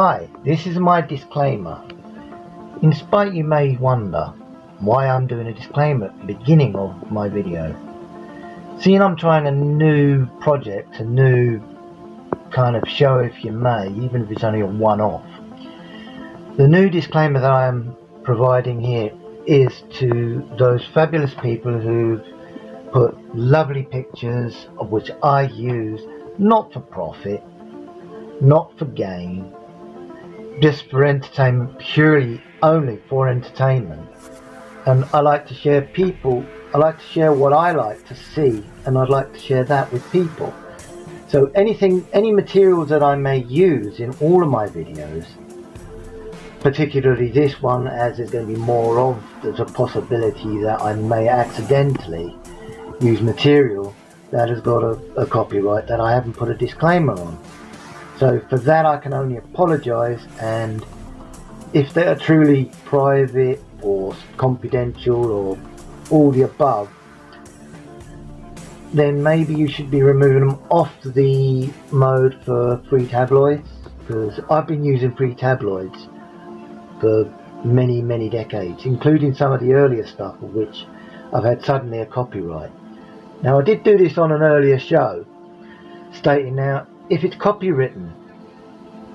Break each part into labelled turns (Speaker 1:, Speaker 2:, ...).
Speaker 1: Hi, this is my disclaimer. In spite you may wonder why I'm doing a disclaimer at the beginning of my video. Seeing I'm trying a new project, a new kind of show if you may, even if it's only a one-off. The new disclaimer that I am providing here is to those fabulous people who've put lovely pictures of which I use not for profit, not for gain, just for entertainment, purely only for entertainment. And I like to share what I like to see, and I'd like to share that with people. So any materials that I may use in all of my videos, particularly this one, as there's going to be more of, there's a possibility that I may accidentally use material that has got a copyright that I haven't put a disclaimer on. So for that I can only apologise, and if they are truly private or confidential or all the above, then maybe you should be removing them off the mode for free tabloids, because I've been using free tabloids for many decades, including some of the earlier stuff of which I've had suddenly a copyright. Now I did do this on an earlier show, stating now if it's copywritten,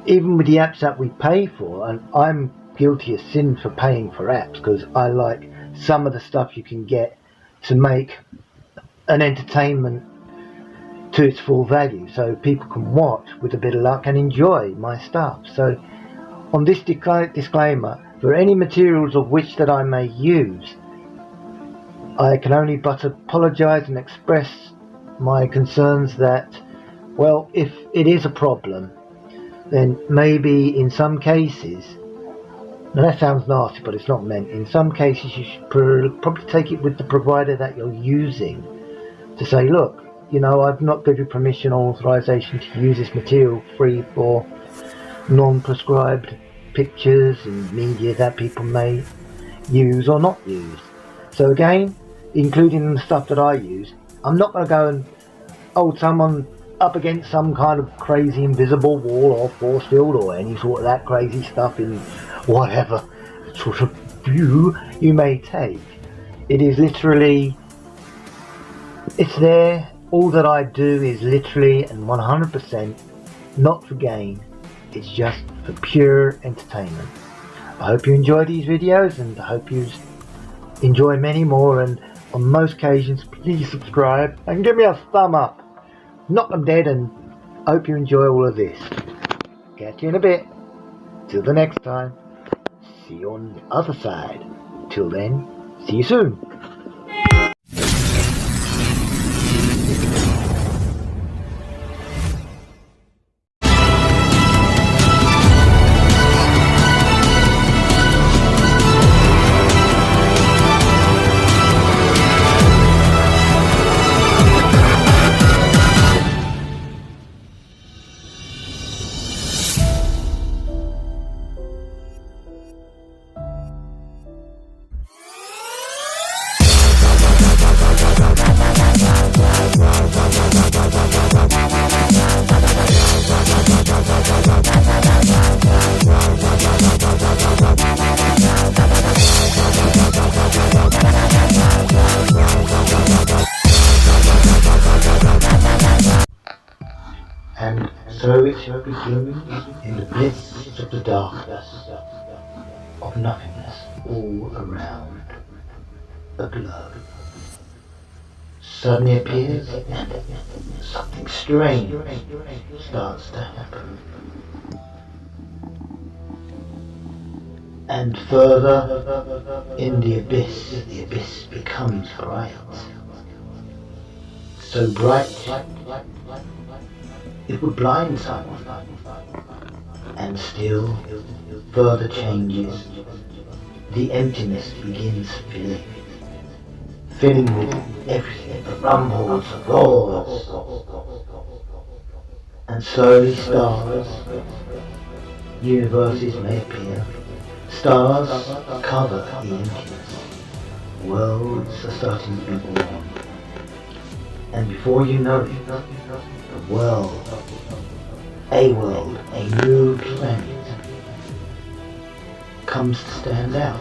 Speaker 1: even with the apps that we pay for, and I'm guilty of sin for paying for apps because I like some of the stuff you can get to make an entertainment to its full value, so people can watch with a bit of luck and enjoy my stuff. So on this disclaimer, for any materials of which that I may use, I can only but apologise and express my concerns that, well, if it is a problem, then maybe in some cases, now that sounds nasty but it's not meant, in some cases you should probably take it with the provider that you're using to say, look, you know, I've not given you permission or authorization to use this material free for non-prescribed pictures and media that people may use or not use. So again, including the stuff that I use, I'm not going to go and hold someone up against some kind of crazy invisible wall or force field or any sort of that crazy stuff in whatever sort of view you may take. It is literally, it's there. All that I do is literally and 100% not for gain. It's just for pure entertainment. I hope you enjoy these videos, and I hope you enjoy many more, and on most occasions please subscribe and give me a thumb up. Knock them dead, and I hope you enjoy all of this. Catch you in a bit. Till the next time. See you on the other side. Till then, see you soon. And so it shall begin in the bliss of the darkness, of nothingness all around the globe. Suddenly appears, and something strange starts to happen. And further in the abyss becomes bright. So bright it would blind someone, and still further changes, the emptiness begins filling with everything that rumbles, roars, and slowly stars, universes may appear, stars cover the emptiness, worlds are starting to be born, and before you know it, a world, a new planet comes to stand out,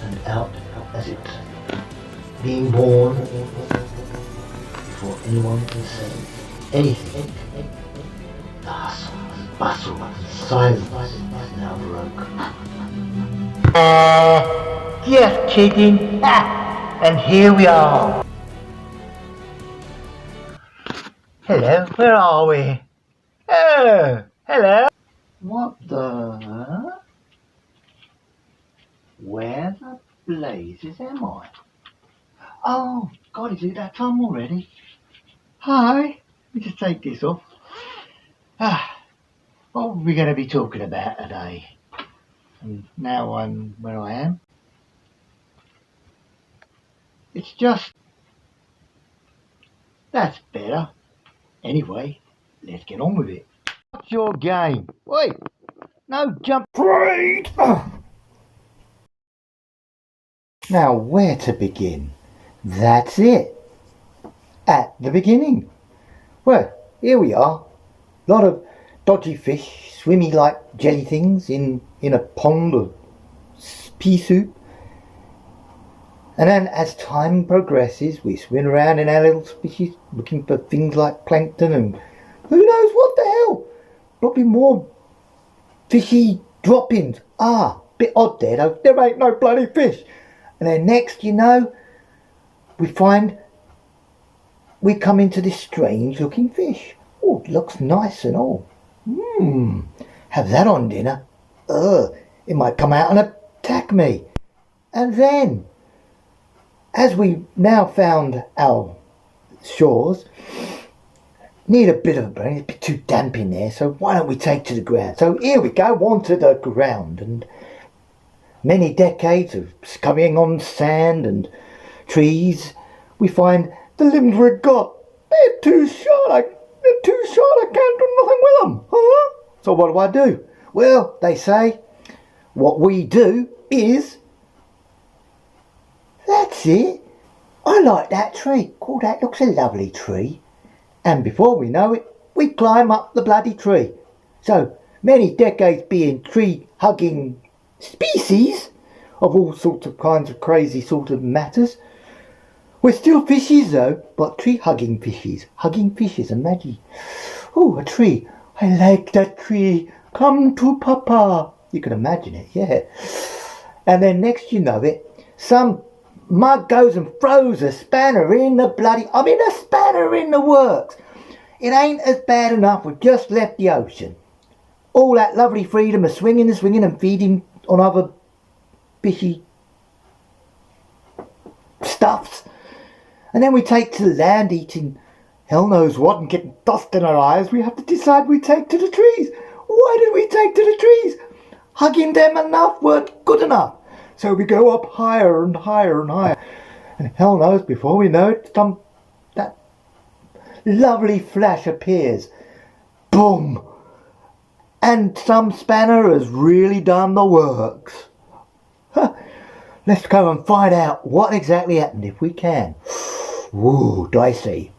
Speaker 1: and out as it's being born before anyone can say anything. The hustle, bustle, and silence is now broke. Just kidding. And here we are. Hello, where are we? Oh, hello. What the? Where the blazes am I? Oh, God, is it that time already? Hi, let me just take this off. What are we going to be talking about today? And now I'm where I am. It's just... That's better. Anyway, let's get on with it. What's your game? Wait, no jump. Great! Now, where to begin? That's it. At the beginning. Well, here we are. A lot of dodgy fish swimming like jelly things in a pond of pea soup. And then as time progresses, we swim around in our little species looking for things like plankton and who knows what the hell. Probably more fishy droppings. Bit odd there though. There ain't no bloody fish. And then next, you know, we come into this strange looking fish. Oh, it looks nice and all. Have that on dinner. It might come out and attack me. And then, as we now found our shores, need a bit of a brain, it's a bit too damp in there, so why don't we take to the ground? So here we go, onto the ground, and many decades of scurrying on sand and trees, we find the limbs we've got, they're too short, I can't do nothing with them. So what do? Well, they say, what we do is, that's it. I like that tree. Oh, that looks a lovely tree. And before we know it, we climb up the bloody tree. So, many decades being tree-hugging species of all sorts of kinds of crazy sort of matters. We're still fishes though, but tree-hugging fishes. Hugging fishes, imagine. Oh, a tree. I like that tree. Come to Papa. You can imagine it, yeah. And then next you know it, some mug goes and throws a spanner in the a spanner in the works. It ain't as bad enough, we've just left the ocean. All that lovely freedom of swinging and feeding on other fishy stuffs. And then we take to the land eating hell knows what and getting dust in our eyes. We have to decide we take to the trees. Why did we take to the trees? Hugging them enough weren't good enough. So we go up higher and higher and higher. And hell knows, before we know it, that lovely flash appears. Boom! And some spanner has really done the works. Let's go and find out what exactly happened if we can. Ooh, dicey.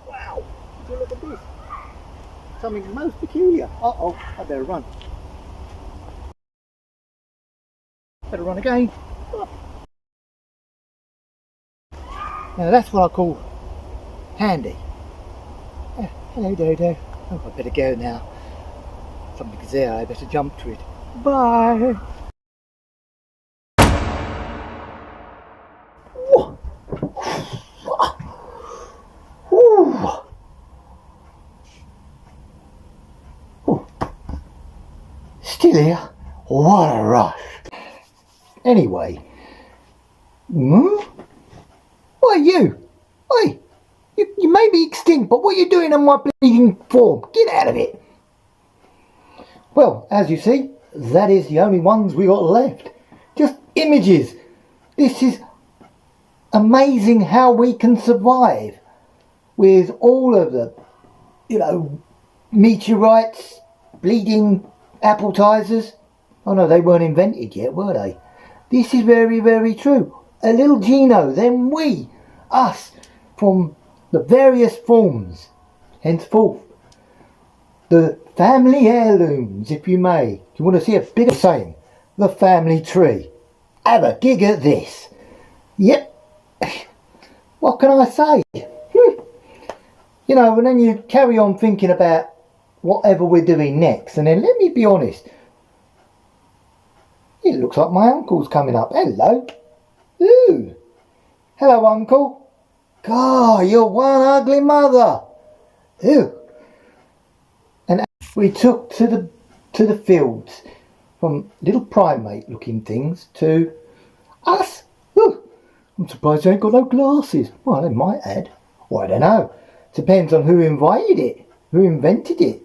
Speaker 1: Wow, look at this. Something most peculiar. Uh-oh, I better run. Better run again. Now that's what I call handy. Hello Dodo. Oh, I better go now. Something's there, I better jump to it. Bye! Still here? What a rush! Anyway, what are you? Oi, you may be extinct, but what are you doing on my bleeding form? Get out of it! Well, as you see, that is the only ones we got left. Just images. This is amazing how we can survive with all of the, meteorites, bleeding appetizers. Oh no, they weren't invented yet, were they? This is very, very true. A little Gino, then we, us, from the various forms, henceforth,
Speaker 2: the family heirlooms, if you may. Do you want to see a bit of saying? The family tree. Have a gig at this. Yep. What can I say? You know, and then you carry on thinking about whatever we're doing next, and then let me be honest. It looks like my uncle's coming up. Hello. Ooh. Hello, uncle. God, you're one ugly mother. Ooh. And we took to the fields from little primate looking things to us. Ooh. I'm surprised they ain't got no glasses. Well, they might add. Well, I don't know. Depends on who invited it, who invented it.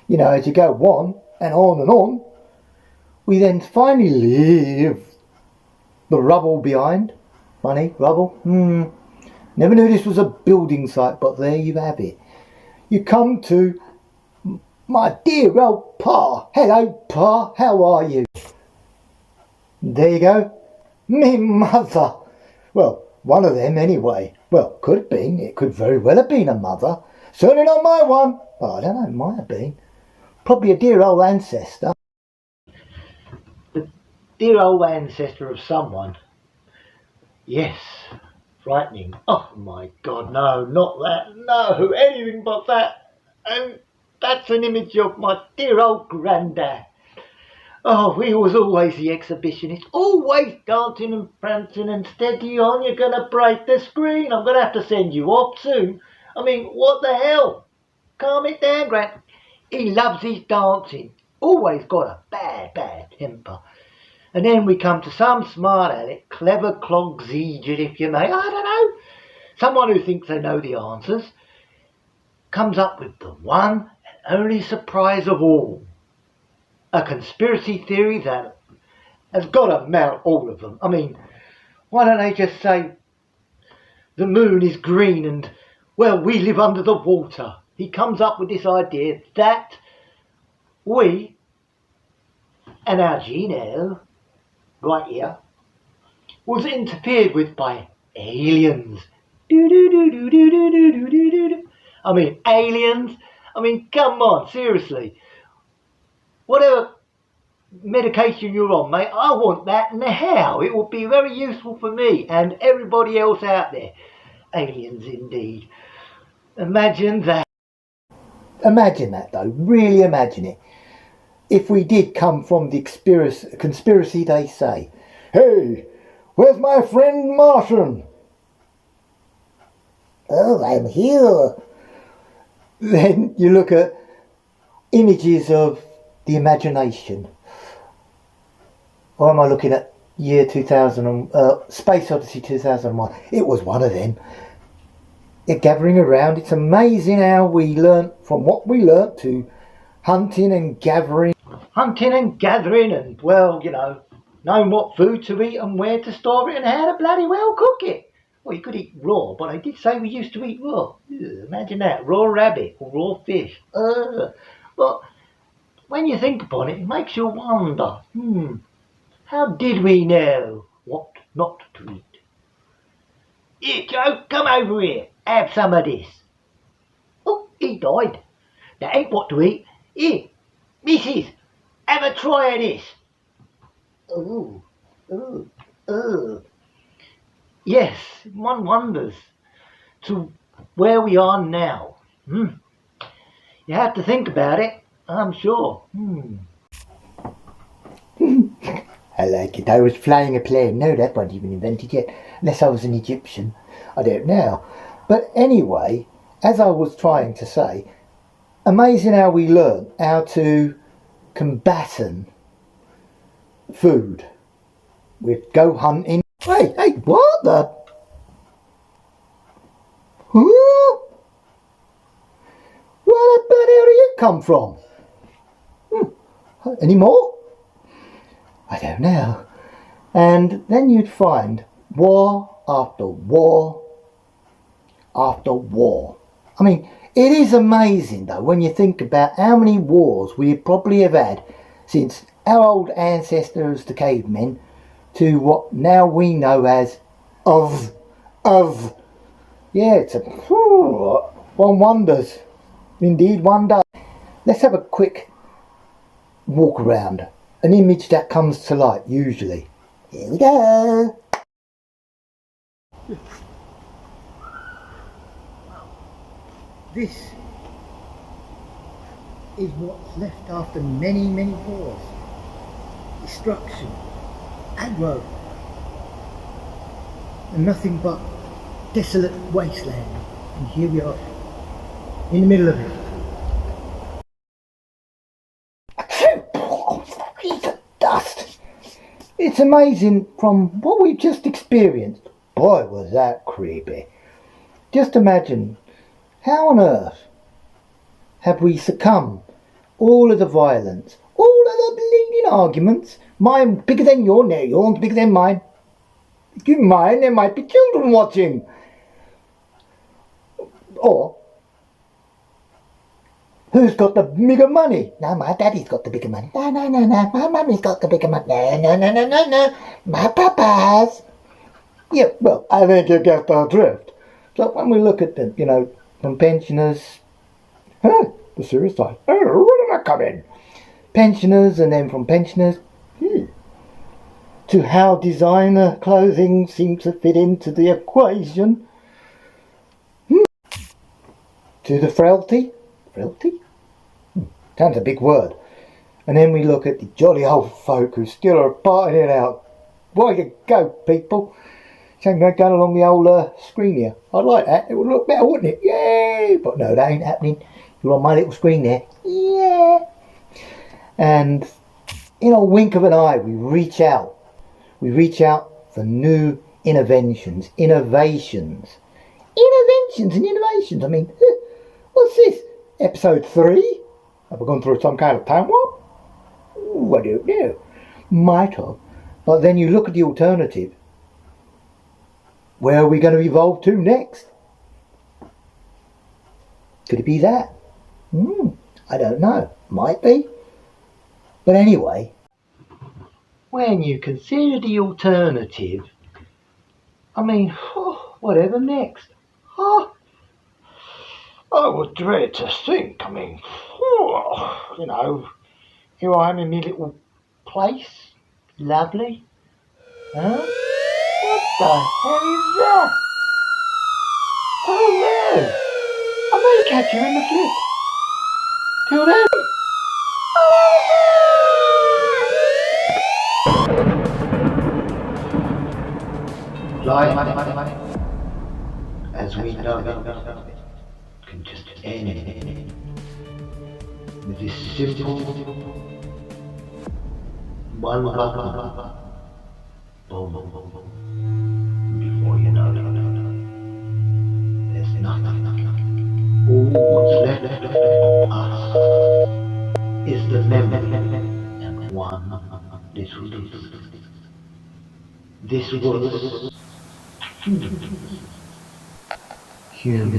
Speaker 2: You know, as you go on and on and on, we then finally leave the rubble behind. Funny, rubble. Never knew this was a building site, but there you have it. You come to my dear old Pa. Hello, Pa. How are you? There you go. Me mother. Well, one of them anyway. Well, could have been. It could very well have been a mother. Certainly not my one. Well, I don't know. It might have been. Probably a dear old ancestor.
Speaker 1: The dear old ancestor of someone. Yes. Frightening. Oh my God, no, not that. No, anything but that. And that's an image of my dear old granddad. Oh, he was always the exhibitionist, always dancing and prancing and steady on, you're going to break the screen. I'm going to have to send you off soon. I mean, what the hell? Calm it down, Grant. He loves his dancing. Always got a bad temper. And then we come to some smart aleck, clever clogs Egypt, if you may, I don't know, someone who thinks they know the answers, comes up with the one and only surprise of all. A conspiracy theory that has got to mount all of them. I mean, why don't they just say the moon is green and, well, we live under the water. He comes up with this idea that we and our genome right here was interfered with by aliens. I mean, aliens. I mean, come on, seriously. Whatever medication you're on, mate, I want that now. It would be very useful for me and everybody else out there. Aliens indeed. Imagine that.
Speaker 2: Imagine that though, really imagine it. If we did come from the conspiracy they say, hey, where's my friend Martian? Oh, I'm here. Then you look at images of the imagination. Or am I looking at year 2000, Space Odyssey 2001? It was one of them. You're gathering around. It's amazing how we learnt from what we learnt to hunting and gathering.
Speaker 1: Hunting and gathering and, well, you know, knowing what food to eat and where to store it and how to bloody well cook it. Well, you could eat raw, but I did say we used to eat raw. Ugh, imagine that, raw rabbit or raw fish. But when you think upon it, it makes you wonder, how did we know what not to eat? Here, Joe, come over here. Have some of this. Oh, he died. That ain't what to eat. Here, missus, have a try of this. Oh. Yes, one wonders to where we are now. You have to think about it, I'm sure.
Speaker 2: I like it. I was flying a plane. No, that wasn't even invented yet. Unless I was an Egyptian. I don't know. But anyway, as I was trying to say, amazing how we learn how to combatant food. We'd go hunting. Hey, what the? Huh? Where the bloody hell do you come from? Any more? I don't know. And then you'd find war after war after war. I mean, it is amazing though when you think about how many wars we probably have had since our old ancestors, the cavemen, to what now we know as of. Yeah, it's one wonders. Indeed, one does. Let's have a quick walk around. An image that comes to light, usually. Here we go. This is what's left after many, many wars. Destruction, aggro, and nothing but desolate wasteland. And here we are, in the middle of it. Dust. It's amazing from what we've just experienced. Boy, was that creepy. Just imagine, how on earth have we succumbed all of the violence, all of the bleeding arguments, mine bigger than yours, no, yours bigger than mine. Give mine, there might be children watching. Or, who's got the bigger money? No, my daddy's got the bigger money. No, my mummy's got the bigger money. No, my papa's. Yeah, well, I think you get the drift. So when we look at them, you know, from pensioners, the serious side, where did I come in? Pensioners, and then from pensioners, to how designer clothing seems to fit into the equation, to the frailty, sounds a big word, and then we look at the jolly old folk who still are partying it out. Where you go, people? Going along the old screen here. I'd like that. It would look better, wouldn't it? Yay! But no, that ain't happening. You're on my little screen there. Yeah. And in a wink of an eye, we reach out. We reach out for new innovations. I mean, what's this? Episode 3? Have I gone through some kind of time warp? Ooh, I don't know. Might have. But then you look at the alternative. Where are we going to evolve to next? Could it be that? I don't know. Might be. But anyway, when you consider the alternative, I mean, whatever next? I would dread to think. I mean, you know, here I am in my little place. Lovely. Huh? What the hell is that? Oh no! I may catch you in the flip. Till then. Life, as we know it, can just end with this simple one button. Boom, boom, boom, boom. Before you know it, there's nothing. All what's left of us is the memory and one. This was human.